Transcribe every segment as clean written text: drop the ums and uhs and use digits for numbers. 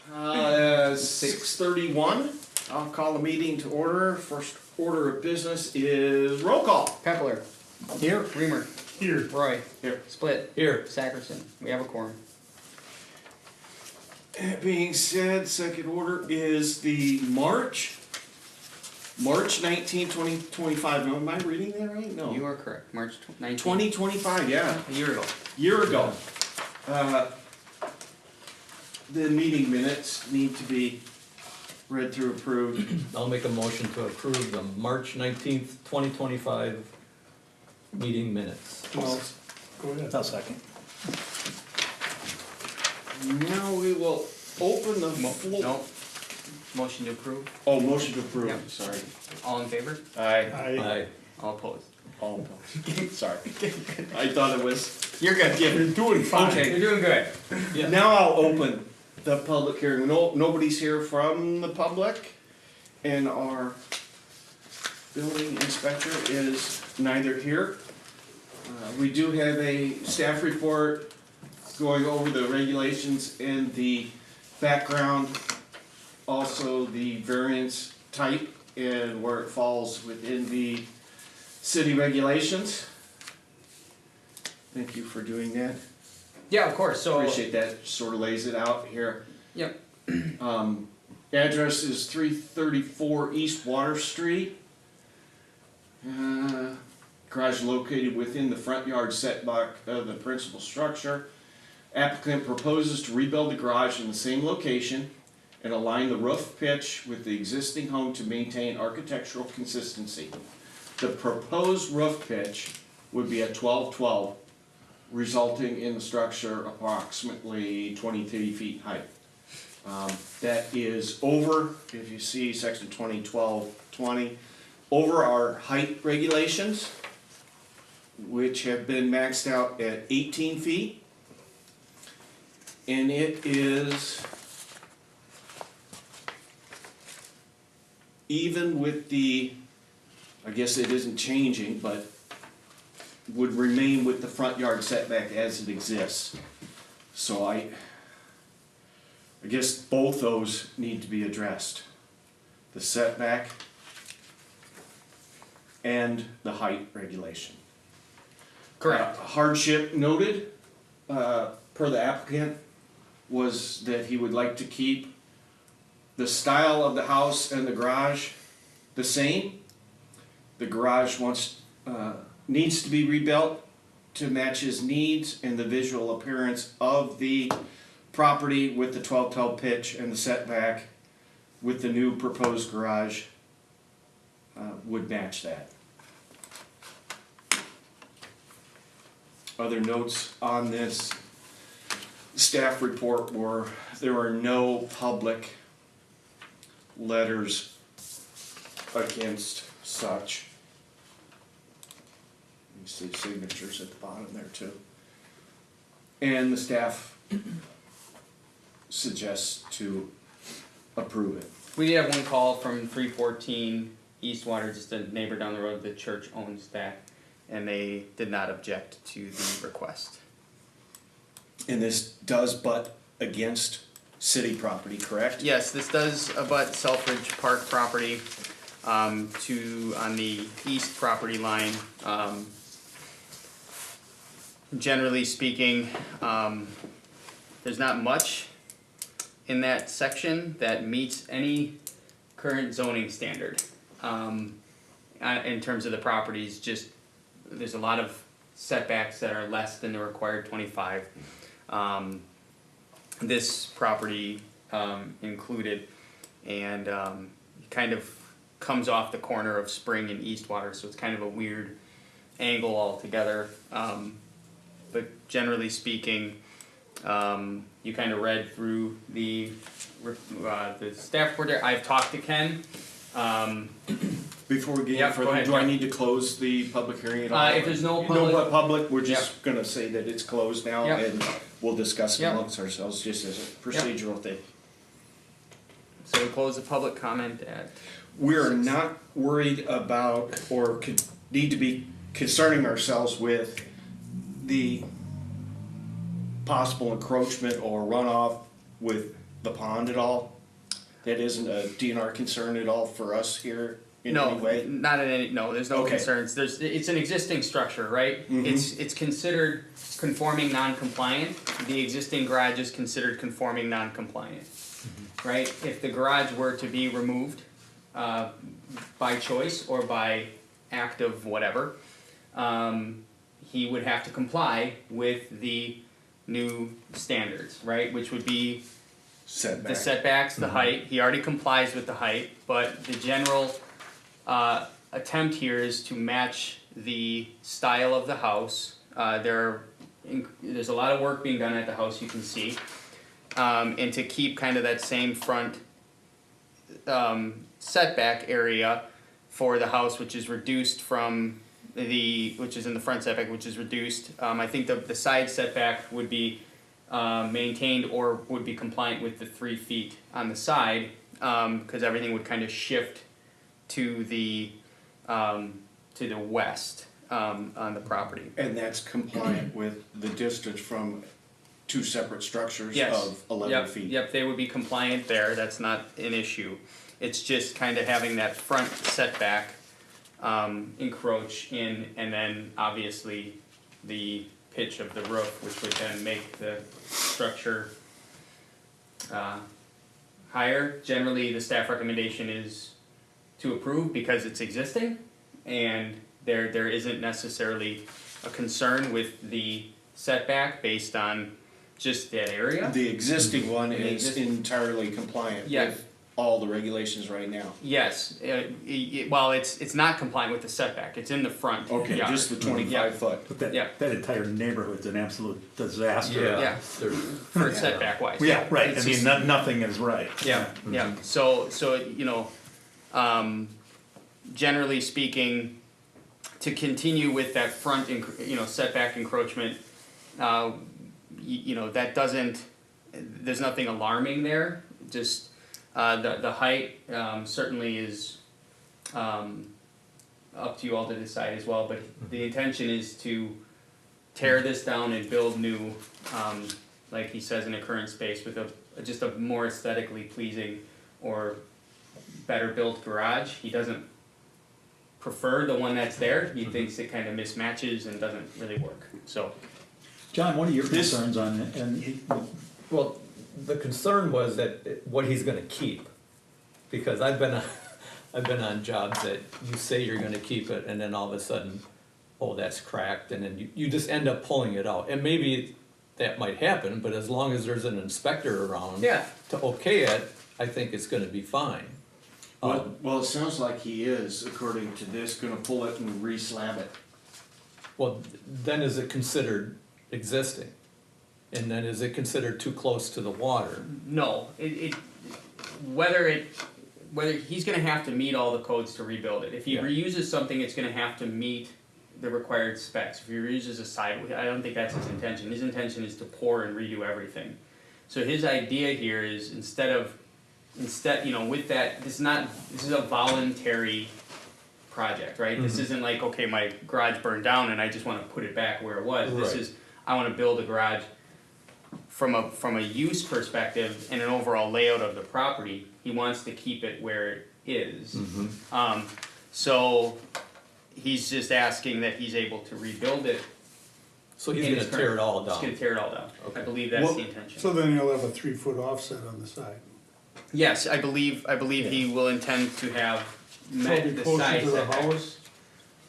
6:31. I'll call the meeting to order. First order of business is roll call. Pepler. Here. Reamer. Here. Roy. Here. Split. Here. Sackerson. We have a quorum. That being said, second order is the March 19, 2025. No, am I reading that right? No. You are correct. March 19th. 2025, yeah. A year ago. Year ago. The meeting minutes need to be read through, approved. I'll make a motion to approve the March 19th, 2025 meeting minutes. Well, Go ahead. I'll second. now we will open the floor. No. Motion to approve. Oh, motion to approve, Yep. sorry. All in favor? Aye. Aye. All opposed? All opposed. Sorry. I thought it was. You're good. You're doing fine. Okay. You're doing good. Yeah. Now I'll open the public hearing. Nobody's here from the public, and our building inspector is neither here. We do have a staff report going over the regulations and the background, also the variance type and where it falls within the city regulations. Thank you for doing that. Yeah, of course. So. Appreciate that, sort of lays it out here. Yep. Address is 334 East Water Street. Garage located within the front yard setback of the principal structure. Applicant proposes to rebuild the garage in the same location and align the roof pitch with the existing home to maintain architectural consistency. The proposed roof pitch would be at 12-12, resulting in the structure approximately 23 feet height. That is over, if you see section 2012-20, over our height regulations, which have been maxed out at 18 feet. And it is, even with the, I guess it isn't changing, but would remain with the front yard setback as it exists. So I guess both those need to be addressed. The setback and the height regulation. Correct. Hardship noted, per the applicant, was that he would like to keep the style of the house and the garage the same. The garage needs to be rebuilt to match his needs and the visual appearance of the property with the 12-12 pitch and the setback with the new proposed garage would match that. Other notes on this staff report were there are no public letters against such. You see signatures at the bottom there too. And the staff suggests to approve it. We did have one call from 314 Eastwater, just a neighbor down the road. The church owns that, and they did not object to the request. And this does butt against city property, correct? Yes, this does abut Selfridge Park property on the east property line. Generally speaking, there's not much in that section that meets any current zoning standard. In terms of the properties, just there's a lot of setbacks that are less than the required 25. This property included, and kind of comes off the corner of Spring and Eastwater, so it's kind of a weird angle altogether. But generally speaking, you kind of read through the staff report there. I've talked to Ken. Before we get Yeah, any further, go ahead, do I yeah. need to close the public hearing at all? If there's no No public, we're just gonna say that it's closed now Yeah. and we'll discuss it Yeah. amongst ourselves just as a procedural thing. so we close the public comment at. We're 6. not worried about or need to be concerning ourselves with the possible encroachment or runoff with the pond at all? That isn't a DNR concern at all for us here in any way? Not in any, no, there's no Okay. concerns, it's an existing structure, right? It's considered conforming non-compliant, the existing garage is considered conforming non-compliant. Right, if the garage were to be removed, by choice or by act of whatever, he would have to comply with the new standards, right, which would be Setback. the setbacks, the height, he already complies with the height, but the general attempt here is to match the style of the house. There's a lot of work being done at the house, you can see, and to keep kind of that same front setback area for the house, which is reduced from which is in the front setback, which is reduced. I think the side setback would be maintained or would be compliant with the 3 feet on the side, because everything would kind of shift to the west on the property. And that's compliant with the distance from two separate structures Yes. of 11 Yep, feet? Yep, they would be compliant there, that's not an issue. It's just kind of having that front setback encroach in, and then obviously the pitch of the roof, which would then make the structure higher. Generally, the staff recommendation is to approve because it's existing, and there isn't necessarily a concern with the setback based on just that area. The existing one The is existing- entirely compliant Yeah. with all the regulations right now? Yes, well, it's not compliant with the setback, it's in the front Okay, yard. just the 25 foot. But Yeah. that entire neighborhood's an absolute disaster. Yeah. There's- For setback wise. Yeah, right, I It's mean, just- nothing is right. Yeah, yeah, so, you know, generally speaking, to continue with that front, setback encroachment, you know, that doesn't, there's nothing alarming there, just, the height, certainly is, up to you all to decide as well, but the intention is to tear this down and build new, like he says, in a current space with just a more aesthetically pleasing or better built garage. He doesn't prefer the one that's there, he thinks it kind of mismatches and doesn't really work, so. John, what are your This- concerns on it? Well, the concern was that what he's gonna keep, because I've been on jobs that you say you're gonna keep it, and then all of a sudden, oh, that's cracked, and then you just end up pulling it out, and maybe that might happen, but as long as there's an inspector around Yeah. to okay it, I think it's gonna be fine. Well, it sounds like he is, according to this, gonna pull it and re-slab it. Well, then is it considered existing? And then is it considered too close to the water? No, whether he's gonna have to meet all the codes to rebuild it. If he Yeah. reuses something, it's gonna have to meet the required specs. If he reuses a side, I don't think that's his intention. His intention is to pour and redo everything. So his idea here is instead, you know, with that, this is a voluntary project, right? This isn't like, okay, my garage burned down and I just wanna put it back where it was. This Right. is, I wanna build a garage from a use perspective and an overall layout of the property. He wants to keep it where it is. So he's just asking that he's able to rebuild it. So he's in gonna its tear current- it all He's gonna down? tear it all down. I Okay. believe that's Well, the intention. So then you'll have a 3-foot offset on the side. Yes, I believe he will intend to have So met it'll be the closer side to the setback. house,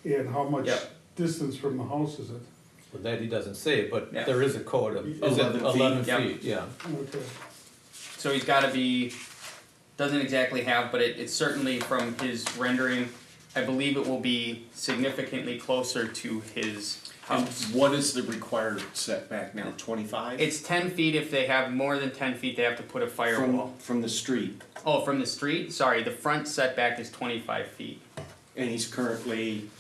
and how much Yep. distance from the house is it? Well, that he doesn't say, but Yeah. there is a code of, is it 11 feet, 11 yep. feet? Yeah. Okay. So he's gotta be, doesn't exactly have, but it's certainly from his rendering, I believe it will be significantly closer to his And house. what is the required setback now, 25? It's 10 feet, if they have more than 10 feet, they have to put a firewall. From the street, Oh, from the street? Sorry, the front setback is 25 feet. and he's currently,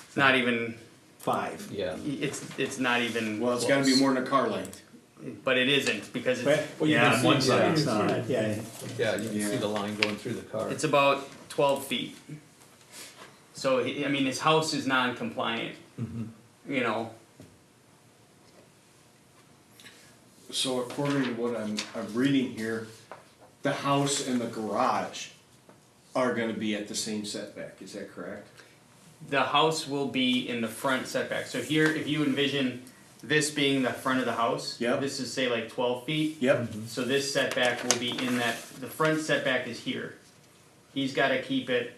It's not even, 5. Yeah. it's not even well, it's gotta be close. more than a car length. But it isn't, because Well, you Yeah, can on see- one side yeah. it's not, yeah. Yeah, you can Yeah. see the line going through the car. it's about 12 feet. So, I mean, his house is non-compliant, Mhm. you know, So according to what I'm reading here, the house and the garage are gonna be at the same setback, is that correct? The house will be in the front setback, so here, if you envision this being the front of the house. Yep. This is say like 12 feet. Yep. So this setback will be in that, the front setback is here. He's gotta keep it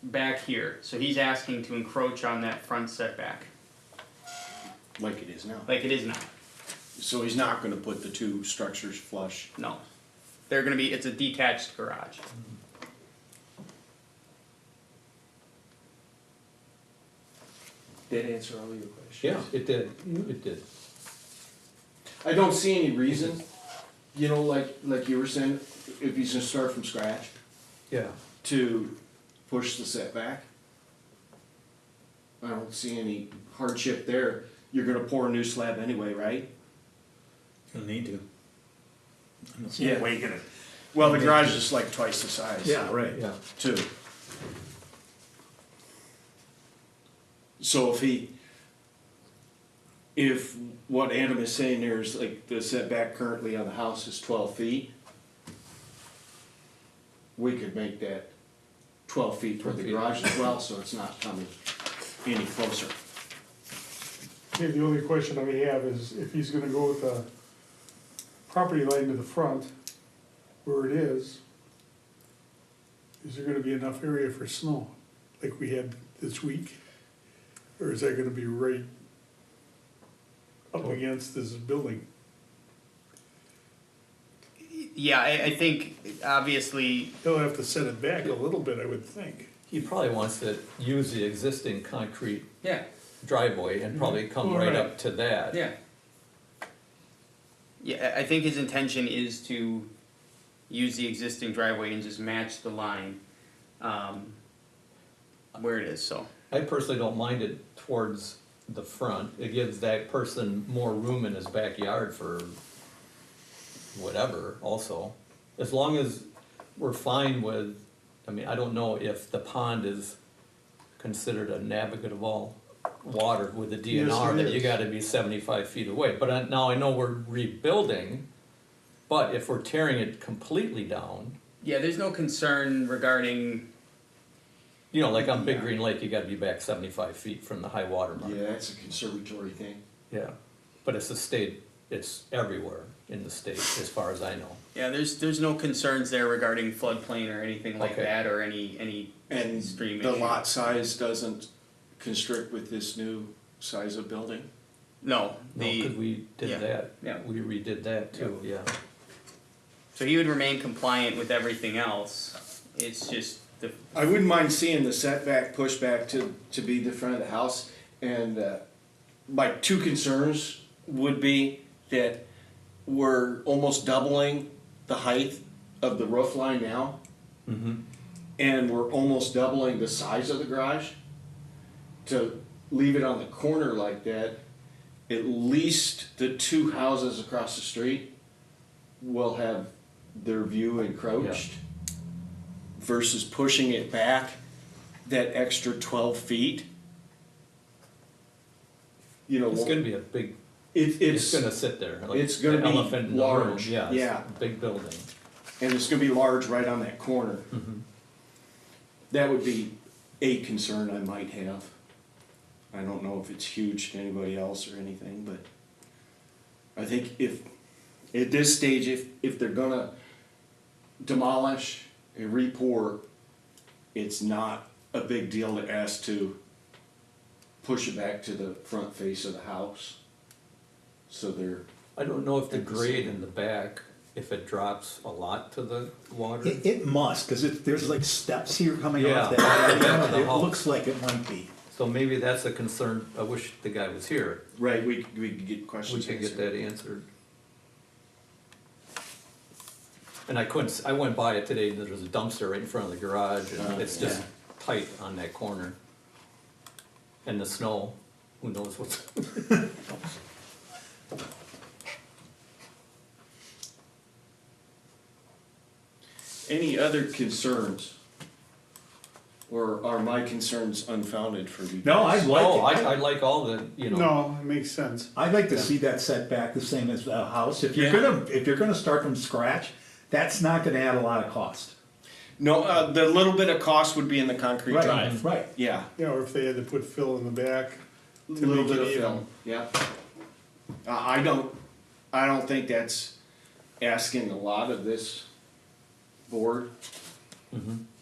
back here, so he's asking to encroach on that front setback, Like it is now. like it is now. So he's not gonna put the two structures flush. No. They're gonna be, it's a detached garage. Did that answer all your questions? Yeah, it did, it did. I don't see any reason, you know, like you were saying, if he's gonna start from scratch, Yeah, to push the setback. I don't see any hardship there. You're gonna pour a new slab anyway, right? You'll need to. I don't see Yeah. any way you're gonna. Well, the garage is like twice the size. Yeah, right. yeah. Too. So if what Adam is saying there is like the setback currently on the house is 12 feet, we could make that 12 feet toward the 12 feet. garage as well, so it's not coming any closer. Okay, the only question I have is if he's gonna go with the property line to the front, where it is there gonna be enough area for snow, like we had this week? Or is that gonna be right up against this building? Yeah, I think obviously, He'll have to set it back a little bit, I would think. He probably wants to use the existing concrete yeah, driveway and probably come Well, right right. up to that. yeah. Yeah, I think his intention is to use the existing driveway and just match the line, where it is, so. I personally don't mind it towards the front. It gives that person more room in his backyard for whatever also. As long as we're fine with, I mean, I don't know if the pond is considered a navigable water with the Yes, DNR, it that you is. gotta be 75 feet away. But now I know we're rebuilding, but if we're tearing it completely down, Yeah, there's no concern regarding, you know, like on Big Green Lake, you gotta be back 75 feet from the high water mark. Yeah, that's a conservatory thing. Yeah, but it's the state, it's everywhere in the state, as far as I know. yeah, there's no concerns there regarding floodplain or anything like Okay. that, or any And stream the issue. lot size doesn't constrict with this new size of building? No, No, cause we yeah, did that, yeah. we redid that too, yeah. So he would remain compliant with everything else, it's just the, I wouldn't mind seeing the setback pushed back to be the front of the house, and, my two concerns would be that we're almost doubling the height of the roof line now, Mm-hmm. and we're almost doubling the size of the garage. To leave it on the corner like that, at least the two houses across the street will have their view encroached versus pushing it back that extra 12 feet. You know, It's gonna be a big, it's it's gonna sit there, like it's gonna the be elephant in the room, large, yeah, yeah. it's a big building. and it's gonna be large right on that corner. Mhm. That would be a concern I might have. I don't know if it's huge to anybody else or anything, but I think if, at this stage, if they're gonna demolish and re-pour, it's not a big deal to ask to push it back to the front face of the house. So they're, I don't know if the At the grade same- in the back, if it drops a lot to the water. It must, cause there's like steps here coming Yeah. off that Back of the area. It house. looks like it might be. So maybe that's a concern, I wish the guy was here, right, we could get we questions could get answered. that answered. And I couldn't, I went by it today, and there was a dumpster right in front of the garage, and Oh, it's just yeah. tight on that corner. And the snow, who knows what's. Any other concerns? Or are my concerns unfounded for you? No, I guys? like No, it. I like all the, you know, No, it makes sense. I'd like to see that setback the same as a house. If you're gonna start from scratch, that's not gonna add a lot of cost. No, the little bit of cost would be in the concrete Right, drive. right. Yeah, Yeah, or if they had to put fill in the back. a To little make bit it of even. fill, yeah. I don't think that's asking a lot of this board.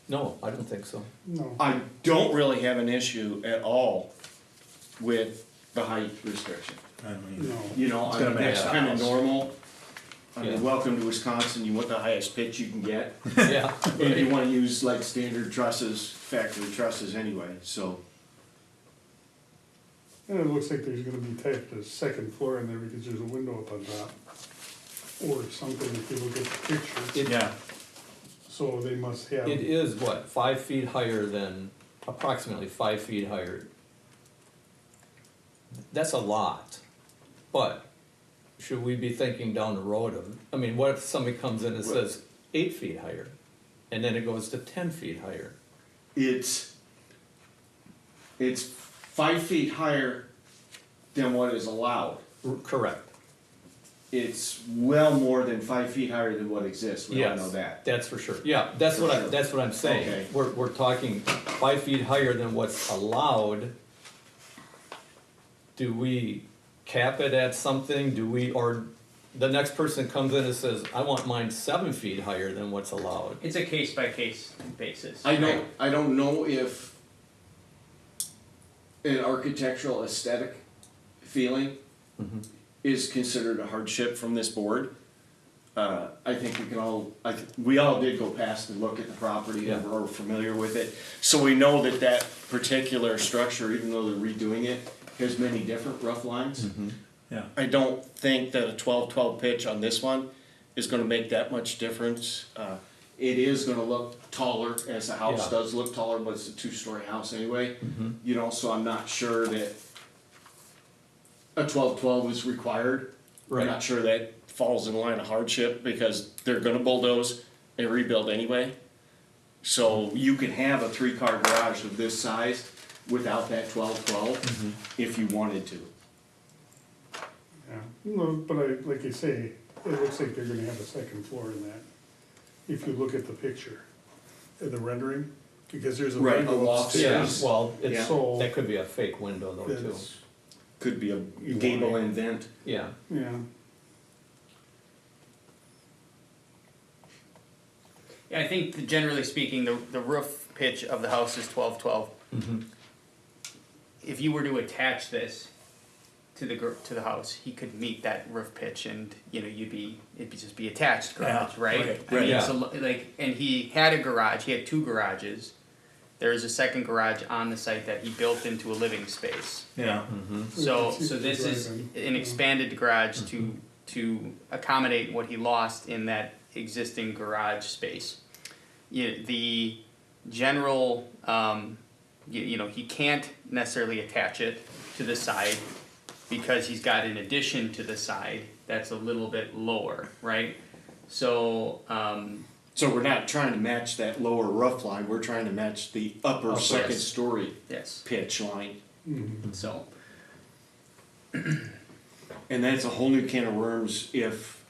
no, I don't think so. No, I don't really have an issue at all with the height restriction. I mean, no. You know, It's I gonna mean, match that's the kinda house. normal. I Yeah. mean, welcome to Wisconsin, you want the highest pitch you can get. Yeah. And you wanna use like standard trusses, factory trusses anyway, so. And it looks like there's gonna be typed a second floor in there because there's a window up on top. Or something if you look at the picture, Yeah, so they must have, It is what, 5 feet higher than, approximately 5 feet higher. That's a lot, but should we be thinking down the road of, I mean, what if somebody comes in and says 8 feet higher? And then it goes to 10 feet higher? It's 5 feet higher than what is allowed. Correct. It's well more than 5 feet higher than what exists, we all Yes, know that. that's for sure. Yeah, that's what For I, sure. that's what I'm saying. Okay. We're talking 5 feet higher than what's allowed. Do we cap it at something? Do we, or the next person comes in and says, I want mine 7 feet higher than what's allowed? It's a case by case basis. I right? don't know if an architectural aesthetic feeling is considered a hardship from this board. I think we can all, we all did go past and look at the property and Yeah. we're familiar with it. So we know that that particular structure, even though they're redoing it, has many different rough lines. yeah. I don't think that a 12-12 pitch on this one is gonna make that much difference. It is gonna look taller, as the house Yeah. does look taller, but it's a two-story house anyway. You know, so I'm not sure that a 12-12 is required. I'm Right. not sure that falls in line of hardship, because they're gonna bulldoze and rebuild anyway. So you could have a 3-car garage of this size without that 12-12, if you wanted to. yeah, no, but like you say, it looks like they're gonna have a second floor in that. If you look at the picture, the rendering, because there's a Right, a window loft Yeah, upstairs. well, it's, Yeah. So, that could be a fake window though too. that's, Could be a gable and vent. Yeah, yeah, Yeah, I think that generally speaking, the roof pitch of the house is 12-12. If you were to attach this to the house, he could meet that roof pitch, and you know it'd just be attached garage, Yeah, right? right, I mean, yeah. so like, and he had a garage. He had 2 garages. There is a second garage on the site that he built into a living space. Yeah, So It's- so this it's is driving, an yeah. expanded garage to accommodate what he lost in that existing garage space. The general, you know, he can't necessarily attach it to the side because he's got an addition to the side that's a little bit lower, right? So, So we're not trying to match that lower roof line, we're trying to match the upper Upper. second story yes, pitch line. so, And that's a whole new can of worms if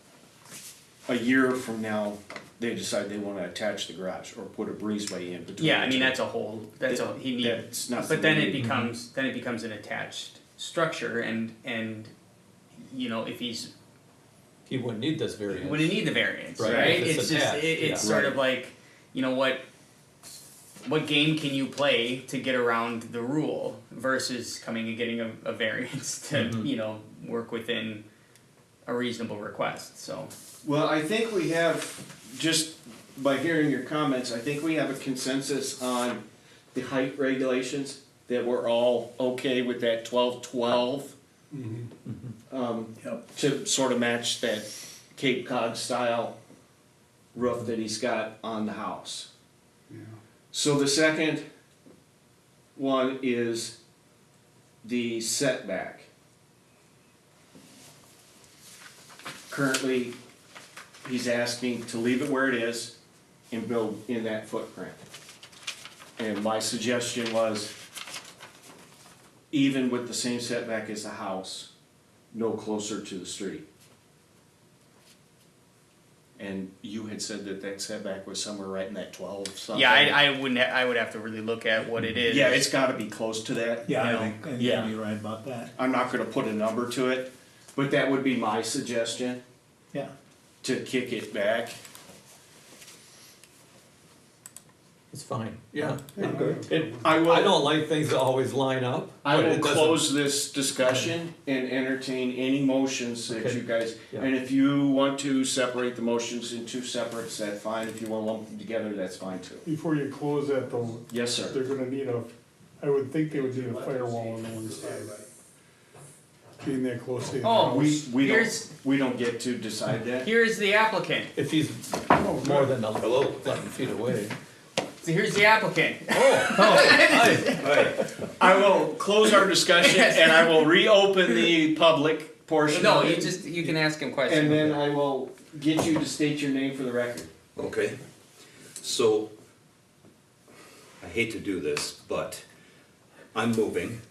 a year from now, they decide they wanna attach the garage or put a breezeway in between. yeah, I the mean, two. that's a whole, he needs. That's not. But then it something- becomes an attached structure, and you know, if he wouldn't need this variance. wouldn't need the variance, Right, right? if it's It's just attached, it's yeah. sort Right. of like, you know, what game can you play to get around the rule versus coming and getting a variance to you know work within a reasonable request. So Well, I think we have, just by hearing your comments, I think we have a consensus on the height regulations, that we're all okay with that 12-12. Yep. To sort of match that Cape Cod style roof that he's got on the house. yeah. So the second one is the setback. Currently, he's asking to leave it where it is and build in that footprint. And my suggestion was, even with the same setback as the house, no closer to the street. And you had said that that setback was somewhere right in that 12 something. Yeah, I wouldn't, I would have to really look at what it is. Yeah, it's gotta be close to that. Yeah, No. I think Yeah. you're right about that. I'm not gonna put a number to it, but that would be my suggestion, Yeah. to kick it back. It's fine, Yeah, yeah. It, I will- I don't like things that always line up. I but will it doesn't- close this discussion and entertain any motions that Okay. you guys, Yeah. and if you want to separate the motions into separates, that's fine. If you wanna lump them together, that's fine too. Before you close that though, Yes, sir. they're gonna need I would think they would need a firewall on the one side. Being that close to the Oh, house. Here's- We don't get to decide that. Here's the applicant. If he's more than 11 feet away. So here's the applicant. I will close our discussion and I will reopen the public portion No, of you it. just, you can ask him questions. And then I will get you to state your name for the record. Okay, so, I hate to do this, but I'm moving.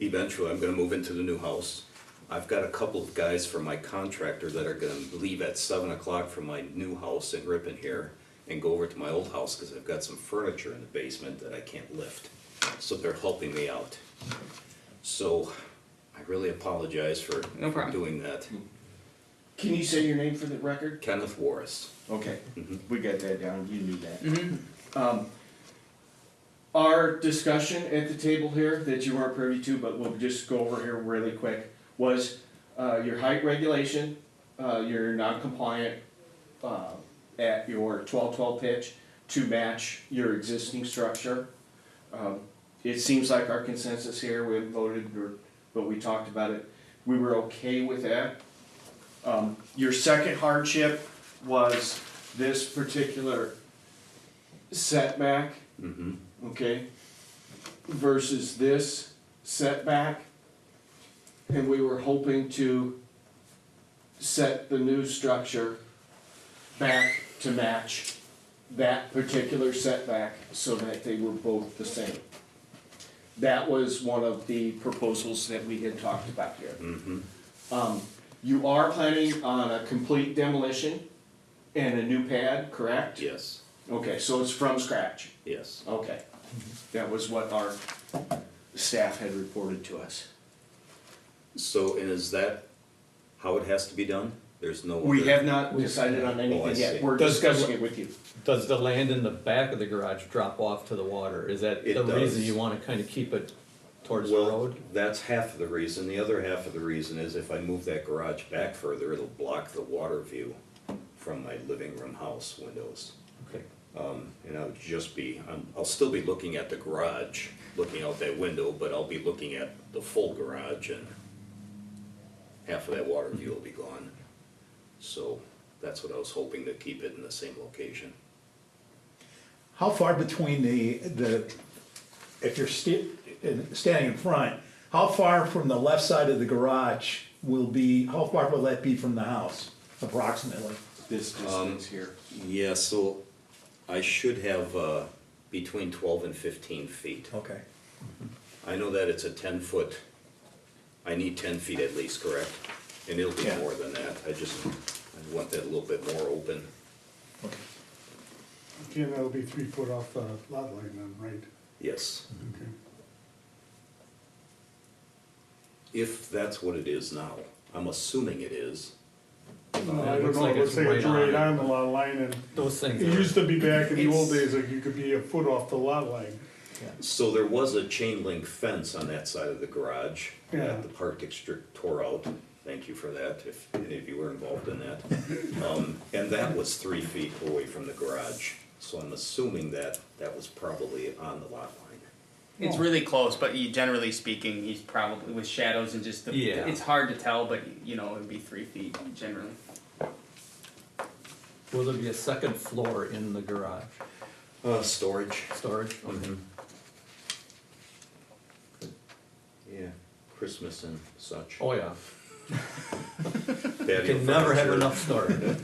Eventually, I'm gonna move into the new house. I've got a couple of guys from my contractor that are gonna leave at 7 o'clock from my new house in Ripon here and go over to my old house, cause I've got some furniture in the basement that I can't lift. So they're helping me out. So, I really apologize for No problem. doing that. Can you say your name for the record? Kenneth Warris. Okay, Mhm. we got that down, you knew that. Mhm. Our discussion at the table here, that you weren't privy to, but we'll just go over here really quick, was your height regulation, your non-compliant at your 12-12 pitch to match your existing structure. It seems like our consensus here, we haven't voted, but we talked about it, we were okay with that. Your second hardship was this particular setback, Mm-hmm. okay, versus this setback. And we were hoping to set the new structure back to match that particular setback so that they were both the same. That was one of the proposals that we had talked about here. Mm-hmm. You are planning on a complete demolition and a new pad, correct? Yes, Okay, so it's from scratch, yes. okay. That was what our staff had reported to us. So, and is that how it has to be done? There's no We other- have not decided on Oh, I anything yet, see. we're discussing it with you. Does the land in the back of the garage drop off to the water? Is that It the reason does. you wanna kinda keep it towards the Well, road? that's half of the reason. The other half of the reason is if I move that garage back further, it'll block the water view from my living room house windows. Okay. And I'll still be looking at the garage, looking out that window, but I'll be looking at the full garage and half of that water view will be gone. So that's what I was hoping, to keep it in the same location. How far between if you're standing in front, how far from the left side of the garage how far will that be from the house approximately? This distance here. Yeah, so I should have between 12 and 15 feet. Okay. I know that it's a 10-foot, I need 10 feet at least, correct? And it'll be Yeah. more than that, I want that a little bit more open. Okay. Again, that'll be 3 foot off the lot line then, right? Yes, Okay. if that's what it is now. I'm assuming it is. I it don't looks know, like let's it's say it's right right on on the lot line and Those things it are, used to be back in the old It's- days, like you could be a foot off the lot line. So there was a chain link fence on that side of the garage Yeah. that the park district tore out. Thank you for that, if any of you were involved in that. And that was 3 feet away from the garage, so I'm assuming that that was probably on the lot line. It's really close, but generally speaking, he's probably, with shadows and just Yeah. it's hard to tell, but you know, it'd be 3 feet generally. will there be a second floor in the garage? Storage. Storage? Mhm. Yeah, Christmas and such. Oh, yeah. Patio You can never have furniture. enough storage.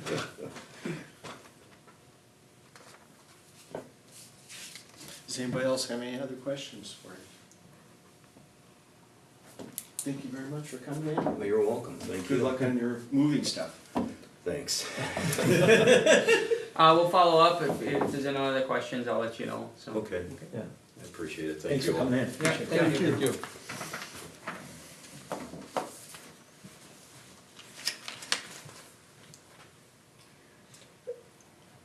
Does anybody else have any other questions for you? Thank you very much for coming in. Well, you're welcome, thank you. Good luck on your moving stuff. Thanks. We'll follow up, if there's any other questions, I'll let you know, so. Okay, Yeah. I appreciate it, thank Thanks you for all. coming in. Yeah, thank you. Thank you.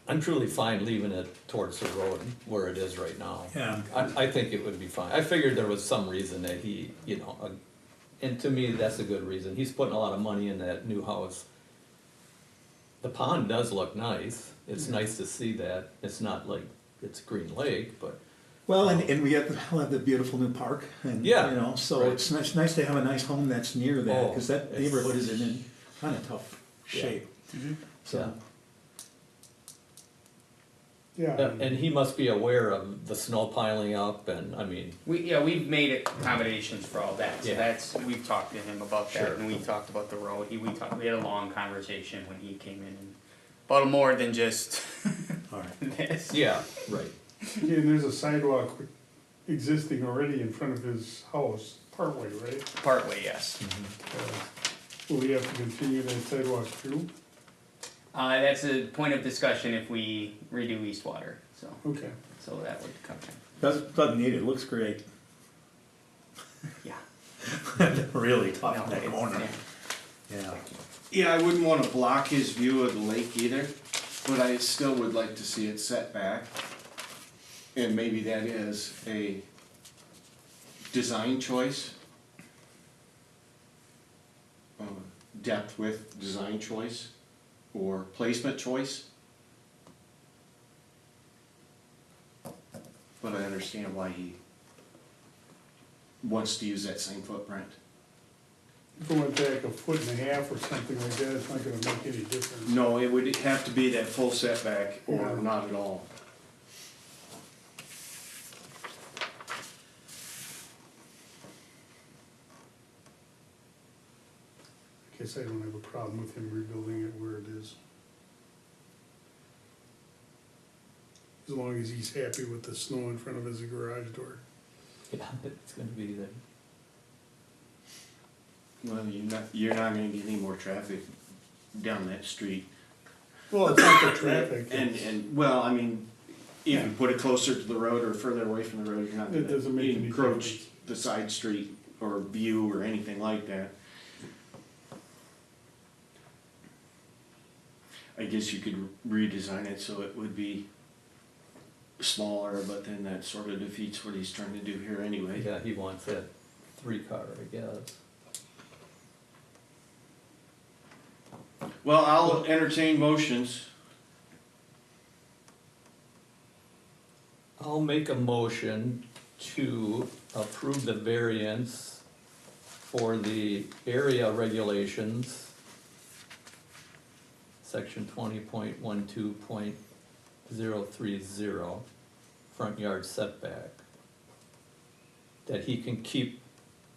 I'm truly fine leaving it towards the road where it is right now. Yeah. I think it would be fine. I figured there was some reason that he, you know, and to me, that's a good reason. He's putting a lot of money in that new house. The pond does look nice. It's nice to see that. It's not like it's Green Lake, but Well, and we have the beautiful new park, and, you Yeah, know, so right. it's nice to have a nice home that's near that, Oh, because that it's- neighborhood is in kind of tough Yeah. shape. So, Yeah, and he must be aware of the snow piling up and, I mean, We've made accommodations for all that, so Yeah. we've talked to him about that, Sure. and we talked about the road, we had a long conversation when he came in, and about more than just all right. this. yeah, right. yeah, and there's a sidewalk existing already in front of his house, partway, right? Partway, yes. Will we have to continue that sidewalk through? That's a point of discussion if we redo Eastwater, so, Okay. so that would come in, Doesn't need it, it looks great. yeah. Really tough No, in that it's- corner. yeah. Yeah. Yeah, I wouldn't wanna block his view of the lake either, but I still would like to see it set back. And maybe that is a design choice. Depth width design choice, or placement choice. But I understand why he wants to use that same footprint. If it went back a foot and a half or something like that, it's not gonna make any difference. No, it would have to be that full setback or Yeah. not at all. I guess I don't have a problem with him rebuilding it where it is. As long as he's happy with the snow in front of his garage door. Yeah, it's gonna be there. Well, you're not gonna get any more traffic down that street. Well, it's not the traffic. And, well, I mean, if Yeah. you put it closer to the road or further away from the road, you're not It doesn't gonna make any encroach difference. the side street or view or anything like that. I guess you could redesign it so it would be smaller, but then that sort of defeats what he's trying to do here anyway. Yeah, he wants that 3-car, I guess. Well, I'll entertain motions. I'll make a motion to approve the variance for the area regulations, section 20.12.030, front yard setback. That he can keep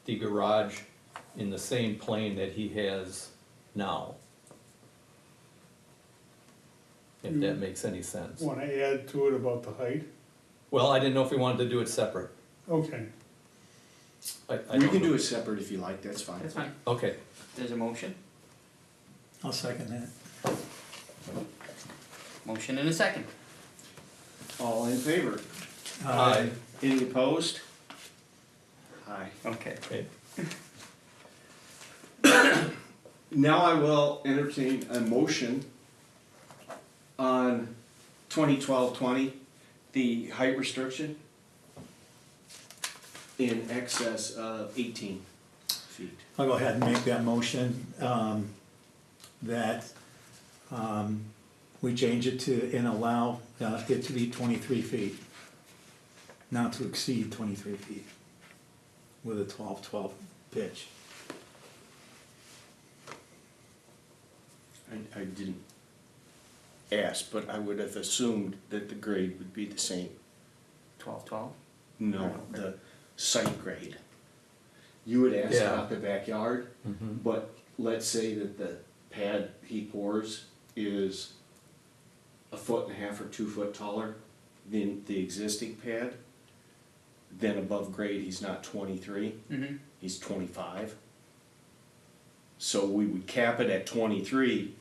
the garage in the same plane that he has now. If that makes any sense. Wanna add to it about the height? Well, I didn't know if we wanted to do it separate. Okay, I We don't can know. do it separate if you like, that's fine. That's fine, Okay, there's a motion, I'll second that. motion and a second. All in favor? aye. Any opposed? Aye. Okay. Okay. Now I will entertain a motion on 2012-20, the height restriction in excess of 18 feet. I'll go ahead and make that motion, that, we change it to, and allow, it to be 23 feet. Not to exceed 23 feet with a 12-12 pitch. I didn't ask, but I would have assumed that the grade would be the same. 12. No, the site grade. You would ask Yeah. about the backyard, Mhm. but let's say that the pad he pours is 1.5 feet or 2 foot taller than the existing pad. then above grade, he's not 23, Mhm. he's 25. So we would cap it at 23,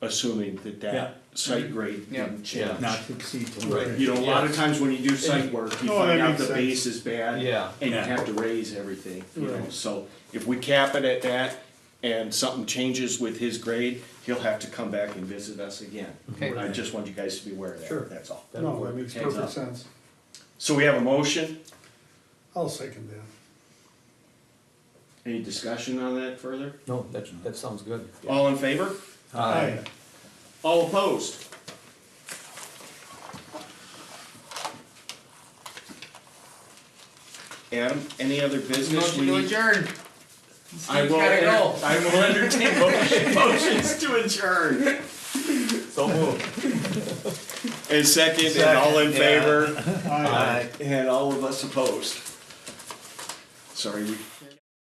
assuming that Yeah. that site grade Yeah. didn't change. Not to exceed Right. 20. You know, a lot of times when you do site work, you Oh, find that out makes the sense. base is bad. Yeah. And you Yeah. have to raise everything, you know, Right. so if we cap it at that and something changes with his grade, he'll have to come back and visit us again. Okay. I just want you guys to be aware of Sure. that, that's all. That'll No, work. that makes Hands perfect up. sense. So we have a motion, I'll second that. any discussion on that further? No, that sounds good. All in favor? Aye. All opposed? Adam, any other business? Motion We to need- adjourn. I Steve's will, gotta go. I will entertain motions to adjourn. So moved. And second, and all in Second, yeah. favor? Aye. And all of us opposed. Sorry, we